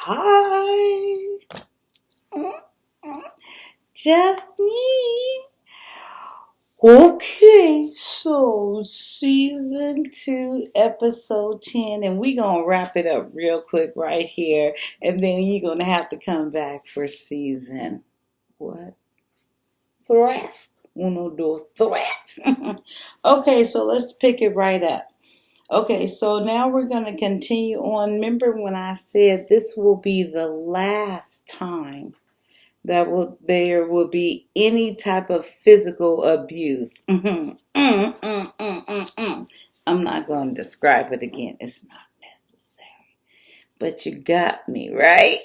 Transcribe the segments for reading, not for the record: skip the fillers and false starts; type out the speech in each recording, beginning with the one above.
Hi, just me. Okay, so season 2, episode 10, and we gonna wrap it up real quick right here, and then you're gonna have to come back for season what? Threats? Uno, dos, threats. Okay, so let's pick it right up. Okay, so now we're going to continue on. Remember when I said this will be the last time that there will be any type of physical abuse. I'm not going to describe it again. It's not necessary. But you got me, right?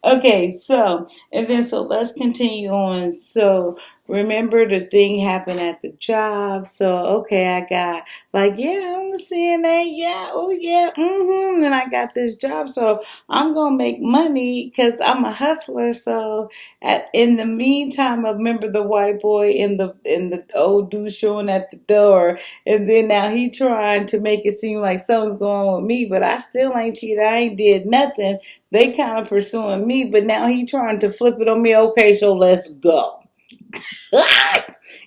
Okay, so let's continue on. So remember the thing happened at the job. So okay, I got like, yeah, I'm seeing that, yeah, oh yeah, and I got this job, so I'm gonna make money because I'm a hustler. So in the meantime, I remember the white boy in the old dude showing at the door, and then now he trying to make it seem like something's going on with me, but I still ain't cheated. I ain't did nothing. They kind of pursuing me, but now he trying to flip it on me. Okay, so let's go.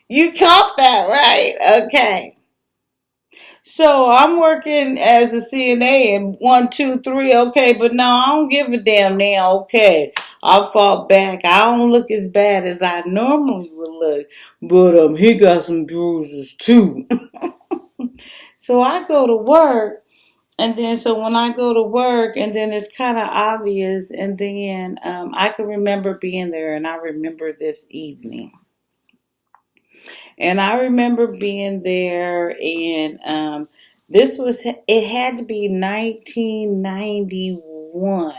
You caught that, right? Okay. So I'm working as a CNA and 1, 2, 3, okay, but no, I don't give a damn now, okay. I fought back. I don't look as bad as I normally would look, but he got some bruises too. So I go to work. And then, so when I go to work, and then it's kind of obvious, and then I can remember being there, and I remember this evening. And I remember being there, and it had to be 1991.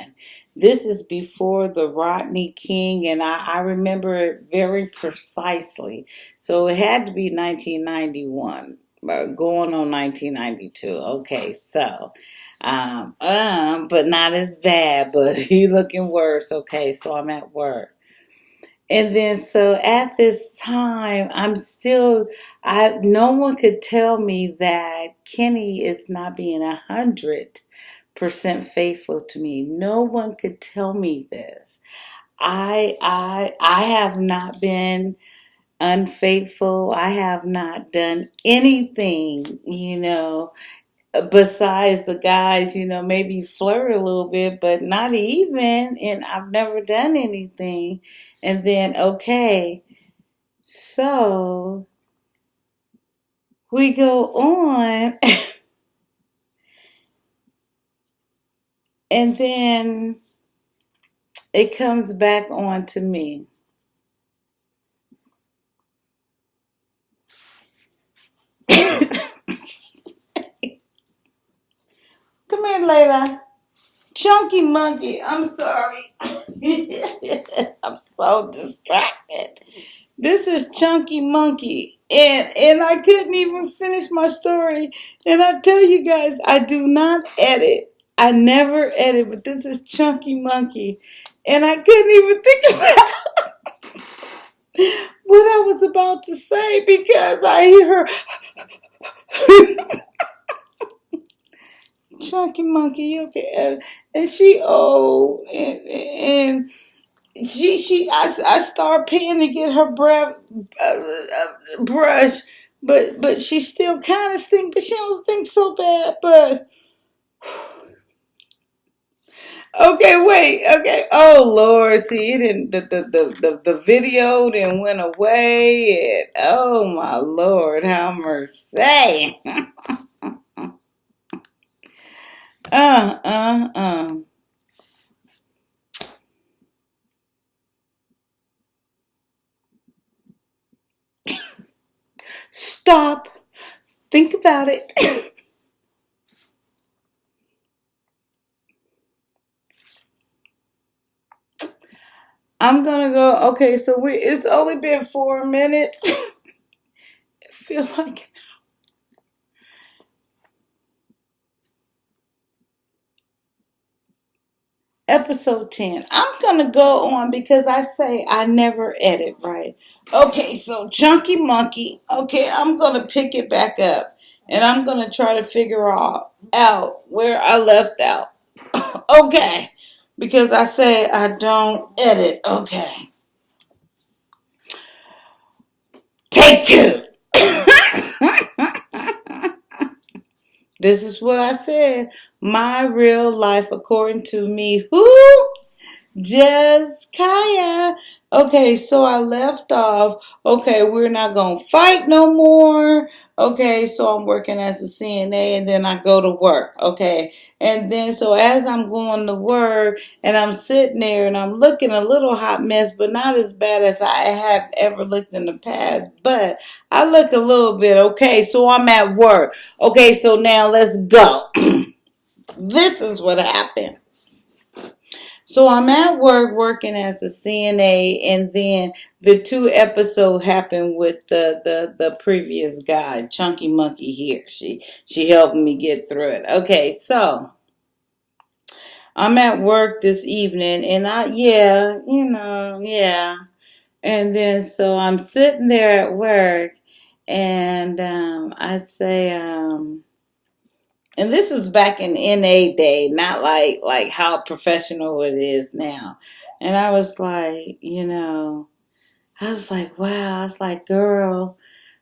This is before the Rodney King, and I remember it very precisely. So it had to be 1991, going on 1992. Okay, so, but not as bad, but he looking worse. Okay, so I'm at work. And then so at this time, no one could tell me that Kenny is not being 100% faithful to me. No one could tell me this. I have not been unfaithful. I have not done anything, besides the guys, maybe flirt a little bit, but not even. And I've never done anything. And then, okay, so we go on, and then it comes back on to me. Come here, Layla. Chunky monkey, I'm sorry. I'm so distracted. This is Chunky Monkey, and I couldn't even finish my story. And I tell you guys, I do not edit. I never edit, but this is Chunky Monkey, and I couldn't even think about what I was about to say because I hear her. Chunky Monkey, okay, and she and I start paying to get her breath brush, but she still kind of stink, but she don't stink so bad. But okay, wait, okay. Oh Lord, see, it didn't the video then went away, and oh my Lord, have mercy. uh uh uh. Stop. Think about it. I'm gonna go. Okay, so it's only been 4 minutes. It feels like episode 10. I'm gonna go on because I say I never edit, right? Okay, so Chunky Monkey. Okay, I'm gonna pick it back up, and I'm gonna try to figure out where I left out. Okay. Because I say I don't edit. Okay. Take two. This is what I said. My real life, according to me. Who? Just Kyia. Okay, so I left off. Okay, we're not gonna fight no more. Okay, so I'm working as a CNA and then I go to work. Okay, and then so as I'm going to work and I'm sitting there and I'm looking a little hot mess, but not as bad as I have ever looked in the past. But I look a little bit. Okay, so I'm at work. Okay, so now let's go. This is what happened. So I'm at work working as a CNA, and then the two episode happened with the previous guy, Chunky Monkey here. She helped me get through it. Okay, so I'm at work this evening, and yeah. And then so I'm sitting there at work, and I say, and this was back in NA day, not like how professional it is now. And I was like, I was like, wow. I was like, girl,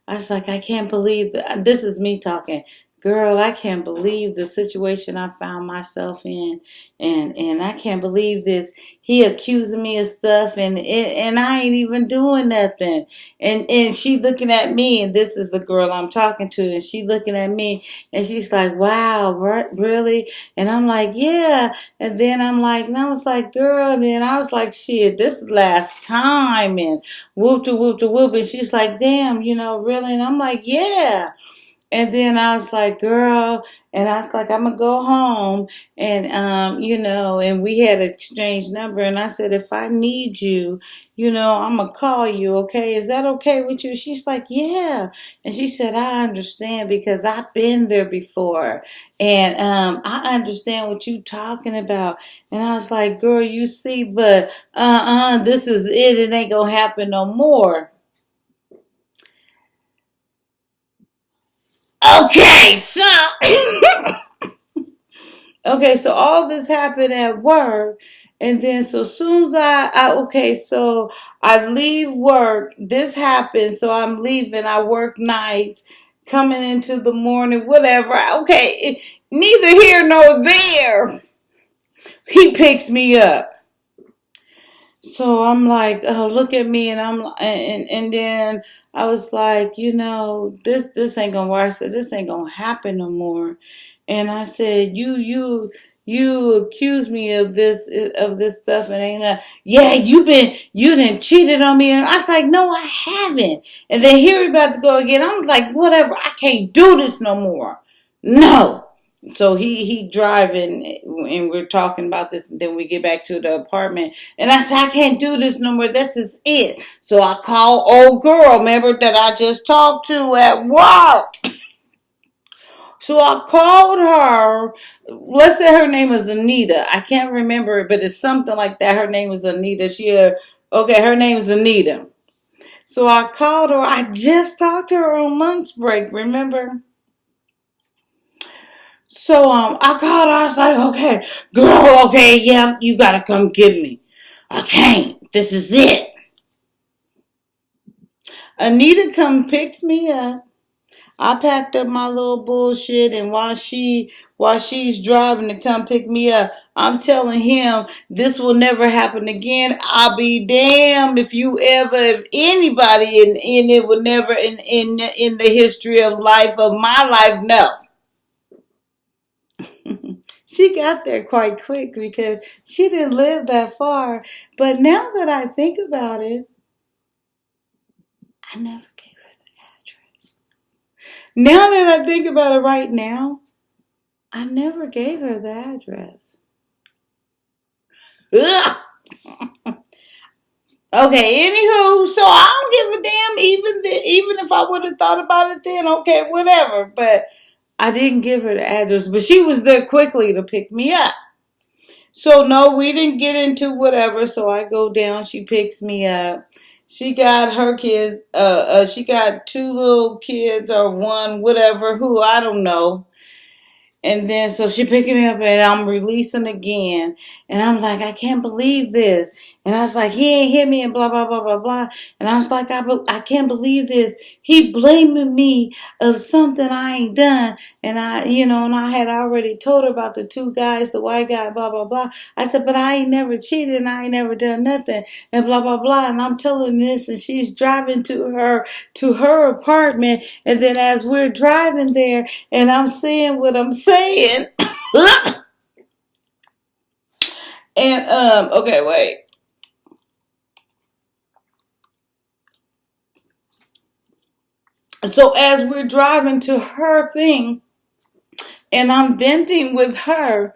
I was like, I can't believe that. This is me talking. Girl, I can't believe the situation I found myself in. And I can't believe this. He accusing me of stuff and I ain't even doing nothing. And she looking at me, and this is the girl I'm talking to, and she looking at me and she's like, wow, really? And I'm like, yeah. And then I'm like, and I was like, girl, and then I was like, shit, this is the last time, and whoop to whoop to whoop. And she's like, damn, really? And I'm like, yeah. And then I was like, girl, and I was like, I'm gonna go home, and and we had an exchange number, and I said, if I need you, I'm gonna call you, okay? Is that okay with you? She's like, yeah. And she said, I understand because I've been there before, and I understand what you talking about. And I was like, girl, you see, but this is it. It ain't gonna happen no more. Okay, so okay, so all this happened at work, and then so soon as okay, so I leave work. This happens, so I'm leaving. I work nights, coming into the morning, whatever. Okay, neither here nor there. He picks me up. So I'm like, oh, look at me, and and then I was like, this ain't gonna work. I said, this ain't gonna happen no more. And I said, you accuse me of this stuff, and ain't yeah, you done cheated on me. And I was like, no, I haven't. And then here we about to go again. I was like, whatever, I can't do this no more. No. So he driving, and we're talking about this, and then we get back to the apartment, and I said, I can't do this no more. This is it. So I call old girl, remember that I just talked to at work. So I called her. Let's say her name is Anita. I can't remember it, but it's something like that. Her name is Anita. Okay, her name is Anita. So I called her. I just talked to her on lunch break, remember? So I called her. I was like, okay, girl, okay, yeah, you gotta come get me. I can't. This is it. Anita come picks me up. I packed up my little bullshit, and while she's driving to come pick me up, I'm telling him this will never happen again. I'll be damned if anybody in it would never in the history of my life, no. She got there quite quick because she didn't live that far. But now that I think about it, I never gave her the address. Now that I think about it right now, I never gave her the address. Ugh. Okay, anywho, so I don't give a damn even if I would have thought about it then, okay, whatever. But I didn't give her the address, but she was there quickly to pick me up. So no, we didn't get into whatever. So I go down. She picks me up. She got her kids. She got two little kids or one, whatever. Who I don't know. And then so she picking me up and I'm releasing again. And I'm like, I can't believe this. And I was like, he ain't hit me and blah, blah, blah, blah, blah. And I was like, I can't believe this. He blaming me of something I ain't done. And and I had already told her about the two guys, the white guy, blah, blah, blah. I said, but I ain't never cheated and I ain't never done nothing and blah, blah, blah. And I'm telling her this and she's driving to her apartment. And then as we're driving there and I'm saying what I'm saying, and okay, wait. So as we're driving to her thing, and I'm venting with her,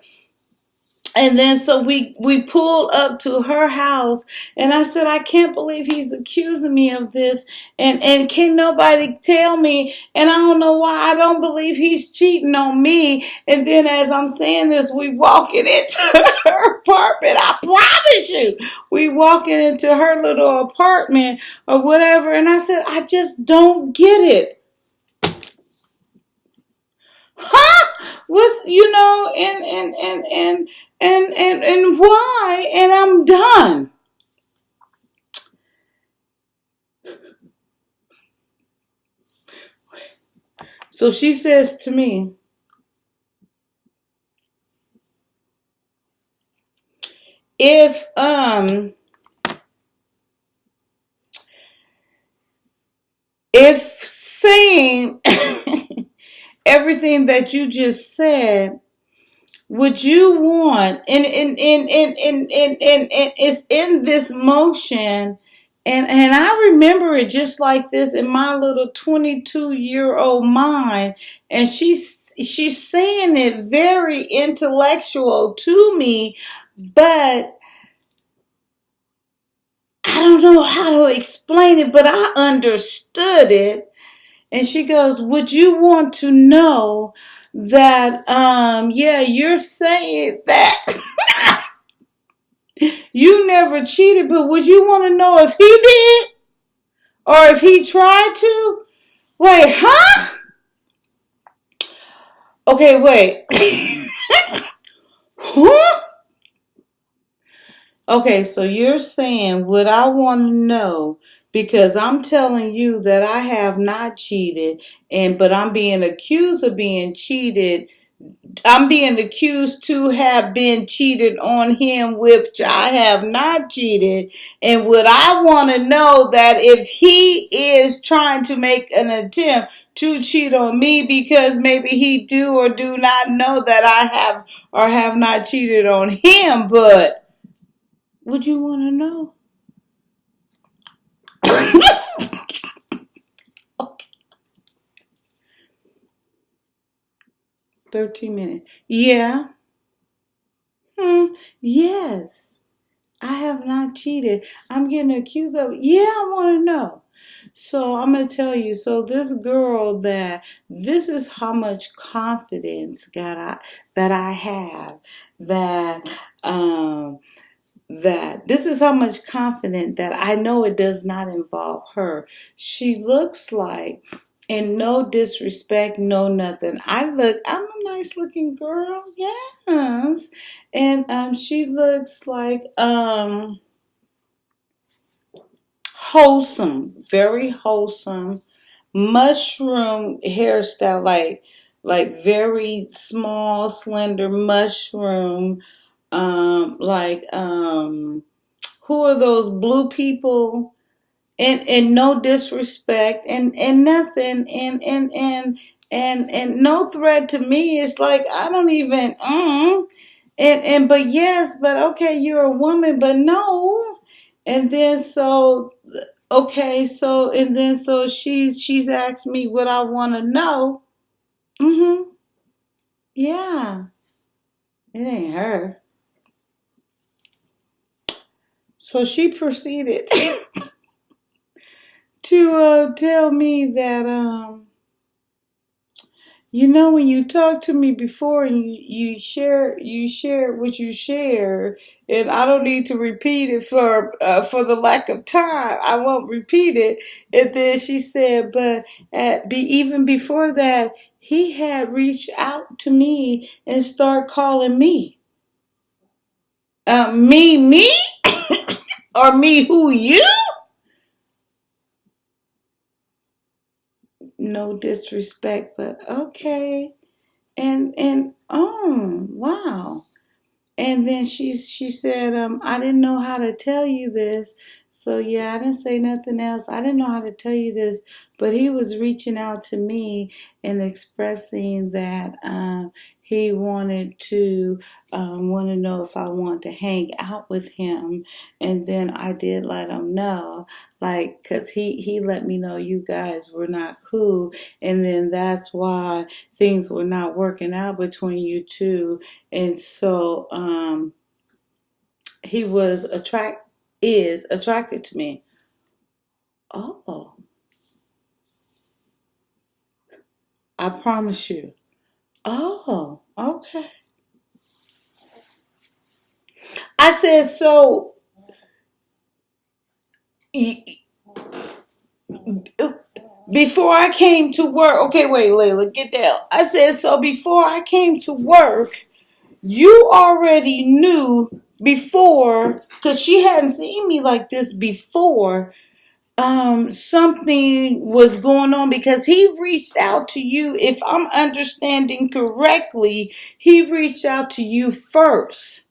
and then so we pulled up to her house, and I said, I can't believe he's accusing me of this, and can nobody tell me? And I don't know why I don't believe he's cheating on me. And then as I'm saying this, we walking into her apartment. I promise you, we walking into her little apartment or whatever. And I said, I just don't get it. Huh? What's and why? And I'm done. So she says to me, if saying everything that you just said, would you want and it's in this motion, and I remember it just like this in my little 22-year-old mind, and she's saying it very intellectual to me, but I don't know how to explain it, but I understood it. And she goes, would you want to know that, yeah, you're saying that you never cheated, but would you want to know if he did? Or if he tried to? Wait, huh? Okay, wait. Huh? Okay, so you're saying, would I want to know? Because I'm telling you that I have not cheated, but I'm being accused of being cheated. I'm being accused to have been cheated on him, which I have not cheated. And would I want to know that if he is trying to make an attempt to cheat on me because maybe he do or do not know that I have or have not cheated on him, but would you want to know? 13 minutes. Yeah. Yes. I have not cheated. I'm getting accused of. Yeah, I want to know. So I'm gonna tell you. So this girl, this is how much confidence that I have, that um that this is how much confidence that I know it does not involve her. She looks like, and no disrespect, no nothing. I'm a nice looking girl, yes. And she looks like wholesome, very wholesome, mushroom hairstyle, like very small, slender mushroom, like who are those blue people? And no disrespect and nothing and no threat to me. It's like I don't even and but yes, but okay, you're a woman, but no. And then so okay, so and then so she's asked me what I want to know. Mm-hmm. Yeah, it ain't her. So she proceeded to tell me that When you talked to me before and you share what you share, and I don't need to repeat it for the lack of time. I won't repeat it. And then she said, but even before that, he had reached out to me and started calling me. Me, or me who you? No disrespect, but okay. And oh wow. And then she said, I didn't know how to tell you this. So yeah, I didn't say nothing else. I didn't know how to tell you this, but he was reaching out to me and expressing that he wanted to know if I wanted to hang out with him. And then I did let him know, like, cause he let me know you guys were not cool, and then that's why things were not working out between you two. And so he is attracted to me. Oh, I promise you. Oh, okay. I said so. Before I came to work, okay, wait, Layla, get down. I said so. Before I came to work, you already knew before, because she hadn't seen me like this before. Something was going on because he reached out to you. If I'm understanding correctly, he reached out to you first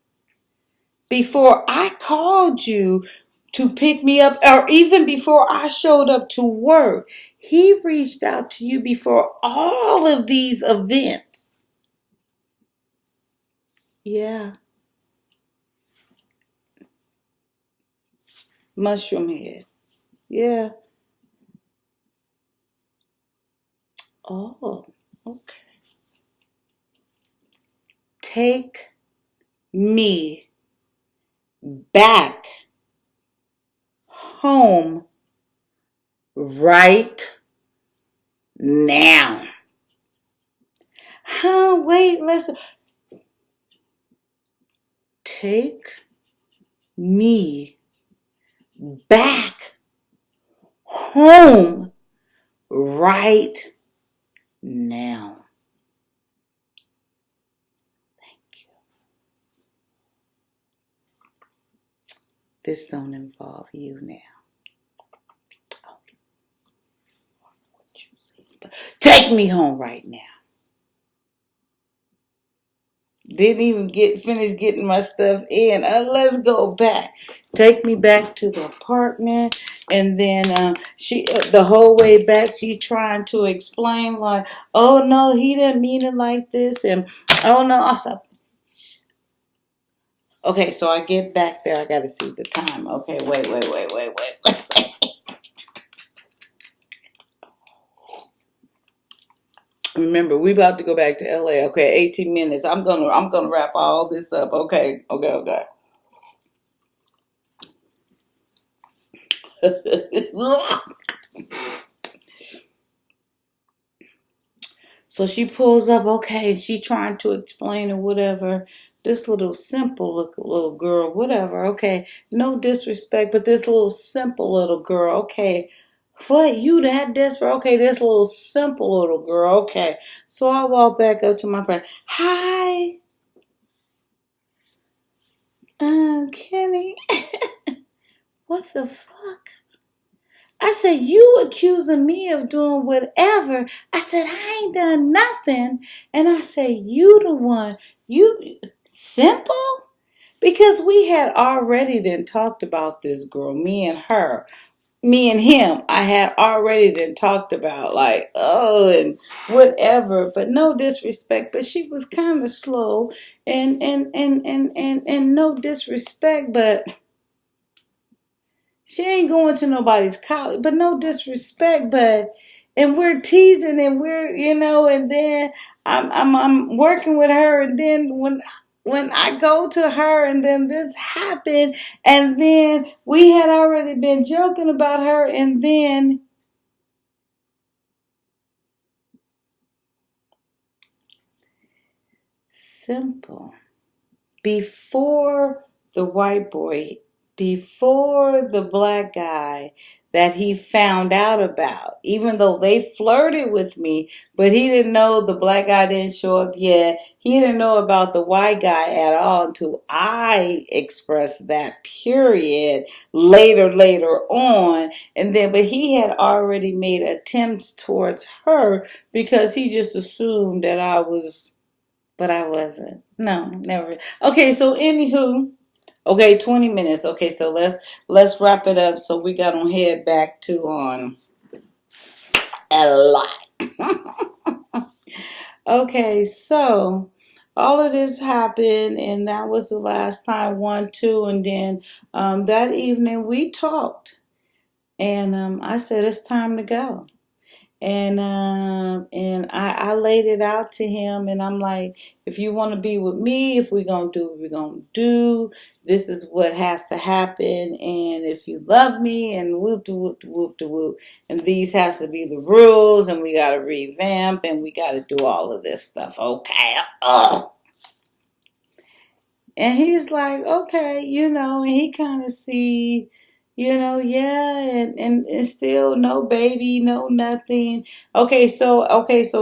before I called you to pick me up, or even before I showed up to work. He reached out to you before all of these events. Yeah, mushroom head. Yeah. Oh, okay. Take me back home right now. Huh? Wait, let's take me back home right now. This don't involve you now. Take me home right now. Didn't even get finished getting my stuff in. Let's go back. Take me back to the apartment. And then the whole way back, she's trying to explain, like, oh no, he didn't mean it like this, and oh no. I thought, okay, so I get back there. I got to see the time. Okay, wait. Remember, we about to go back to LA. Okay, 18 minutes. I'm gonna wrap all this up. Okay. So she pulls up, okay, and she trying to explain or whatever. This little simple little girl, whatever, okay. No disrespect, but this little simple little girl, okay. What, you that desperate? Okay, this little simple little girl, okay. So I walk back up to my friend. Hi, Kenny. What the fuck? I said, you accusing me of doing whatever. I said, I ain't done nothing. And I said, you the one. You simple? Because we had already then talked about this girl, me and her. Me and him, I had already then talked about, like, oh, and whatever, but no disrespect. But she was kind of slow, and no disrespect, but she ain't going to nobody's college, but no disrespect, but and we're teasing and we're and then I'm working with her, and then when I go to her and then this happened, and then we had already been joking about her, and then simple. Before the white boy, before the black guy that he found out about, even though they flirted with me, but he didn't know the black guy didn't show up yet. He didn't know about the white guy at all until I expressed that period later on. And then, but he had already made attempts towards her because he just assumed that I was, but I wasn't. No, never. Okay, so anywho, okay, 20 minutes. Okay, so let's wrap it up so we got on head back to on a lot. Okay, so all of this happened and that was the last time, 1, 2, and then that evening we talked and I said it's time to go. And I laid it out to him, and I'm like, if you want to be with me, if we're gonna do what we're gonna do, this is what has to happen. And if you love me, and whoop de whoop de whoop de whoop, and these has to be the rules, and we gotta revamp, and we gotta do all of this stuff. Okay. Oh. And he's like, okay, and he kind of see, yeah, and still no baby, no nothing. Okay, so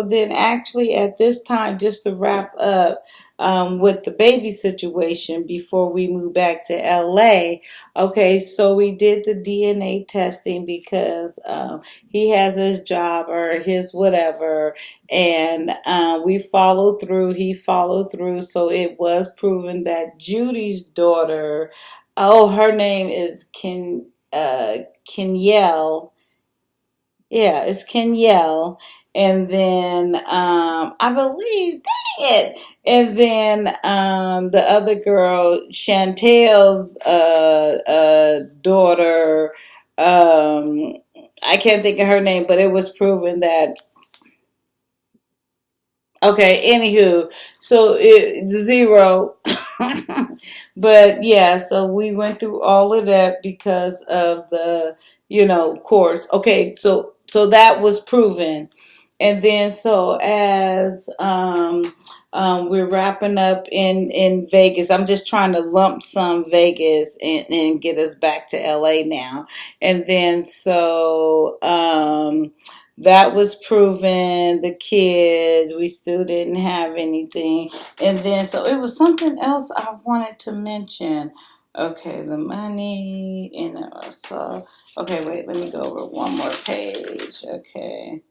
then actually at this time, just to wrap up with the baby situation before we move back to LA. Okay, so we did the DNA testing because he has his job or his whatever, and we followed through. He followed through, so it was proven that Judy's daughter, oh, her name is Kenyelle. Yeah, it's Kenyelle. And then I believe, dang it. And then the other girl, Chantel's daughter, I can't think of her name, but it was proven that. Okay, anywho, so it zero. But yeah, so we went through all of that because of the, course. Okay, so that was proven. And then so as we're wrapping up in Vegas, I'm just trying to lump sum Vegas and get us back to LA now. And then so that was proven, the kids, we still didn't have anything. And then, so it was something else I wanted to mention. Okay, the money, so, okay, wait, let me go over one more page. Okay,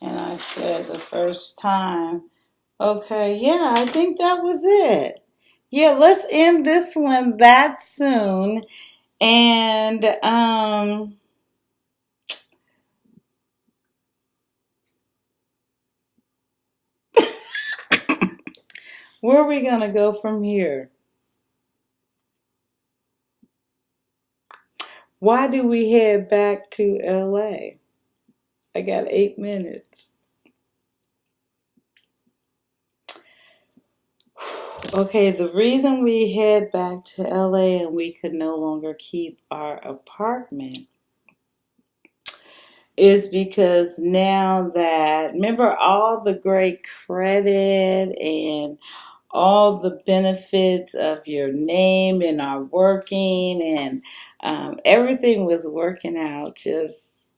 and I said the first time. Okay, yeah, I think that was it. Yeah, let's end this one that soon. And, where are we going to go from here? Why do we head back to LA? I got 8 minutes. Okay, the reason we head back to LA and we could no longer keep our apartment is because now that, remember all the great credit and all the benefits of your name and are working, and everything was working out just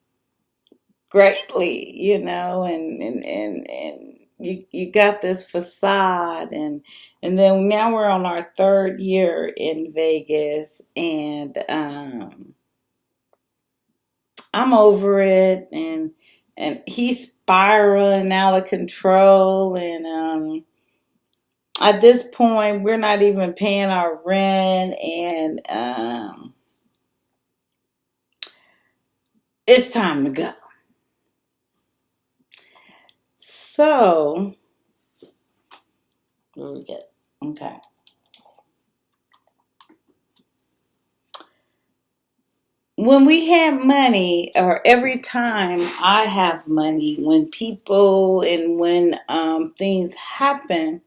greatly, and you got this facade, and then now we're on our third year in Vegas, and I'm over it, and he's spiraling out of control, and at this point we're not even paying our rent, and it's time to go. So where we get? Okay. When we have money, or every time I have money, when people and when things happen,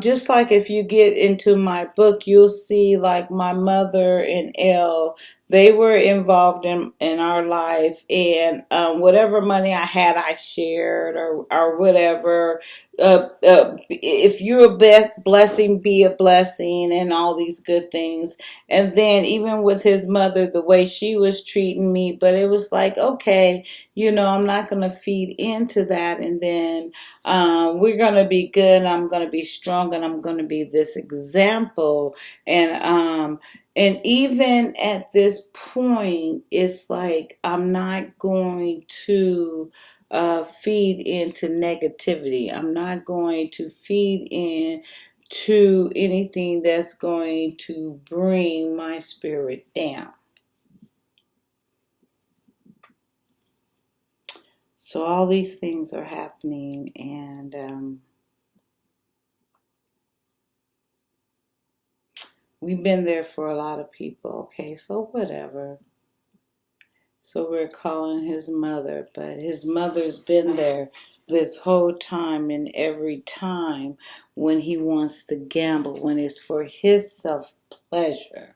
just like if you get into my book, you'll see like my mother and Elle, they were involved in our life, and whatever money I had, I shared or whatever. If you're blessing, be a blessing, and all these good things. And then even with his mother, the way she was treating me, but it was like, okay, I'm not going to feed into that. And then we're going to be good. I'm going to be strong, and I'm going to be this example. And even at this point, it's like I'm not going to feed into negativity. I'm not going to feed in to anything that's going to bring my spirit down. So all these things are happening, and we've been there for a lot of people. Okay, so whatever. So we're calling his mother, but his mother's been there this whole time, and every time when he wants to gamble, when it's for his self pleasure,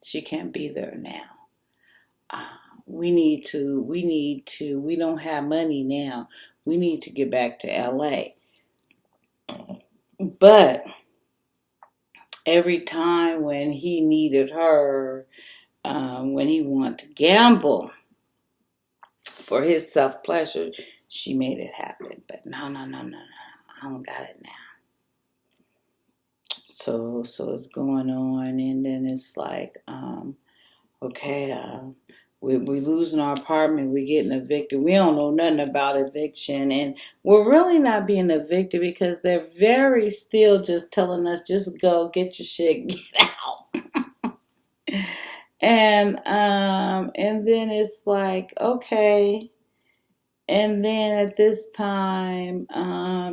she can't be there now. We don't have money now. We need to get back to LA. But every time when he needed her, when he wanted to gamble for his self pleasure, she made it happen. But no, no, no, no, no. I don't got it now. So it's going on, and then it's like, okay, we losing our apartment, we're getting evicted. We don't know nothing about eviction, and we're really not being evicted because they're very still just telling us, just go get your shit, get out. And then it's like, okay. And then at this time,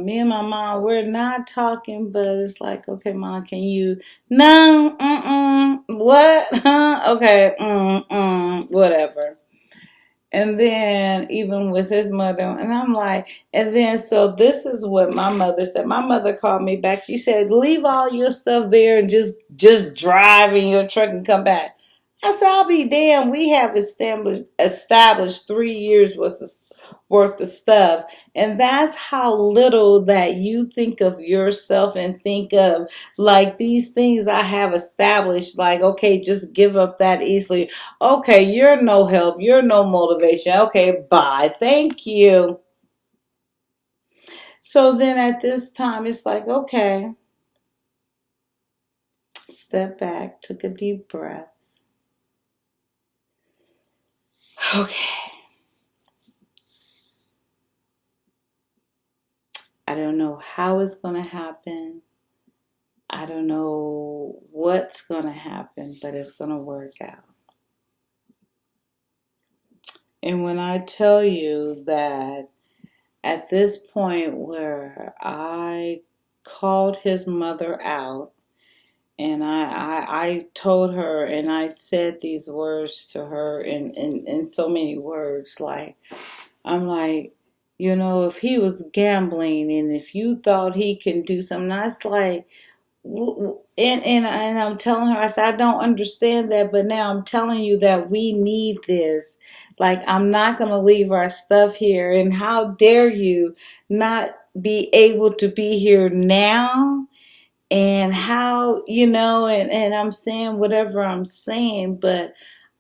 me and my mom, we're not talking, but it's like, okay, Mom, can you? No, what? Huh? Okay, whatever. And then even with his mother, and I'm like, and then so this is what my mother said. My mother called me back. She said, leave all your stuff there and just drive in your truck and come back. I said, I'll be damned. We have established 3 years worth of stuff. And that's how little that you think of yourself and think of like these things I have established. Like, okay, just give up that easily. Okay, you're no help. You're no motivation. Okay, bye. Thank you. So then at this time, it's like, okay, step back, took a deep breath. Okay. I don't know how it's going to happen. I don't know what's going to happen, but it's going to work out. And when I tell you that at this point where I called his mother out, and I told her, and I said these words to her in so many words, like, I'm like, if he was gambling and if you thought he can do something, that's like, and I'm telling her, I said, I don't understand that, but now I'm telling you that we need this. Like, I'm not going to leave our stuff here. And how dare you not be able to be here now? And how, and I'm saying whatever I'm saying, but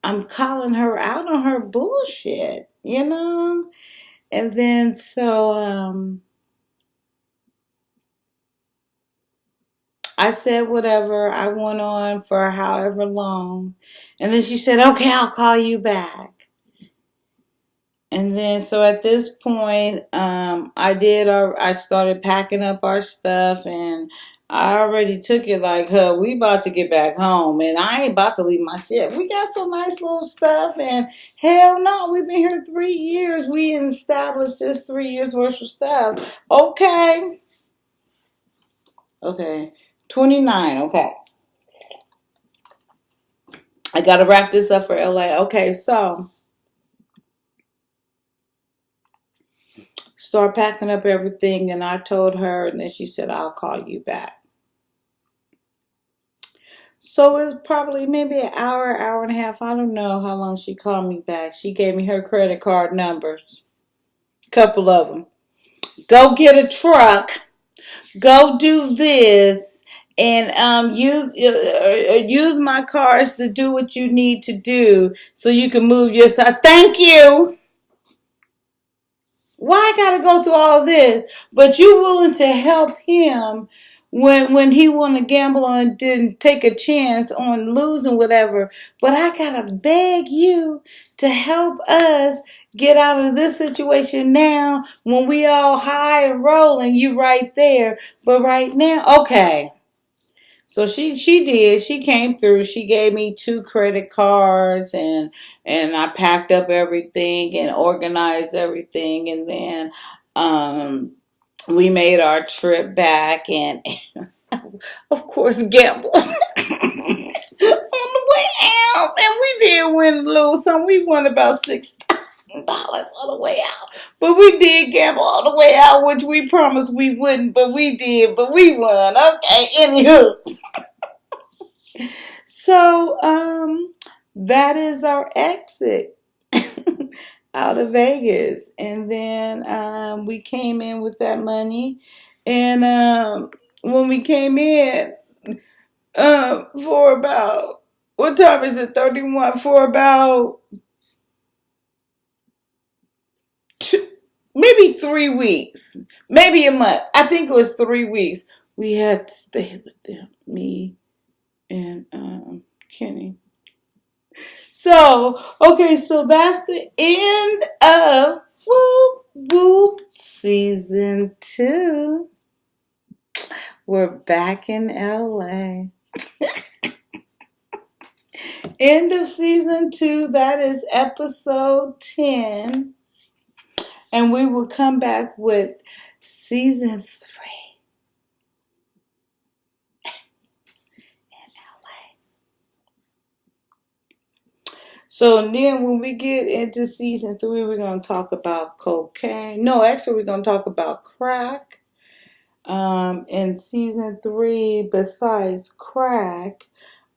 I'm calling her out on her bullshit. And then so, I said whatever. I went on for however long. And then she said, okay, I'll call you back. And then so at this point, I started packing up our stuff, and I already took it like, we about to get back home, and I ain't about to leave my shit. We got some nice little stuff, and hell no, we've been here 3 years. We established this 3 years worth of stuff. Okay. 29, okay. I gotta wrap this up for LA. Okay, so start packing up everything. And I told her, and then she said, I'll call you back. So it's probably maybe an hour, hour and a half. I don't know how long she called me back. She gave me her credit card numbers, a couple of them. Go get a truck. Go do this. And use my cards to do what you need to do so you can move yourself. Thank you. Why I gotta go through all this? But you willing to help him when he want to gamble and didn't take a chance on losing whatever. But I gotta beg you to help us get out of this situation now when we all high and rolling. You right there. But right now, okay. So she did. She came through. She gave me 2 credit cards, and I packed up everything and organized everything, and then we made our trip back, and of course gambled on the way out, and we did win and lose some. We won about $6,000 on the way out, but we did gamble on the way out, which we promised we wouldn't, but we did, but we won. Okay, anywho. So, that is our exit out of Vegas. And then we came in with that money. And when we came in for about, what time is it? 31, for about maybe 3 weeks, maybe a month. I think it was 3 weeks. We had to stay with them, me and Kenny. So, okay, so that's the end of Whoop Whoop Season 2. We're back in LA. End of Season 2. That is episode 10. And we will come back with Season 3. So then when we get into Season 3, we're going to talk about cocaine. No, actually, we're going to talk about crack. In Season 3, besides crack,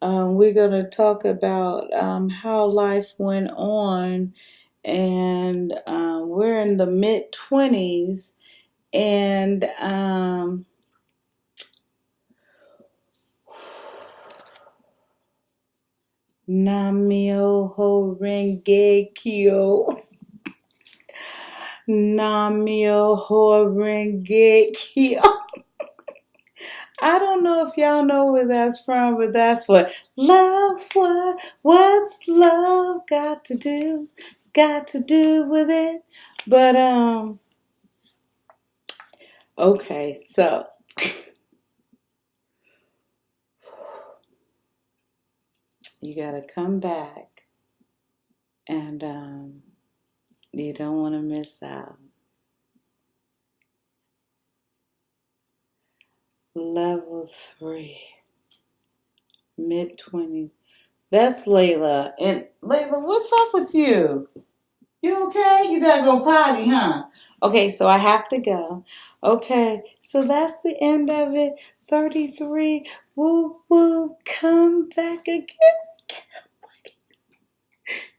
we're going to talk about how life went on. And we're in the mid-20s. And Namyo Renge Kyo. Namyo Renge Kyo. I don't know if y'all know where that's from, but that's what what's love got to do with it. But okay, so you gotta come back, and you don't want to miss out. Level 3, mid-20s. That's Layla. And Layla, what's up with you? You okay? You gotta go potty, huh? Okay, so I have to go. Okay, so that's the end of it. 33. Woo woo. Come back again.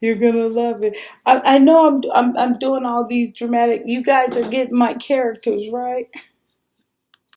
You're gonna love it. I know I'm doing all these dramatic. You guys are getting my characters, right?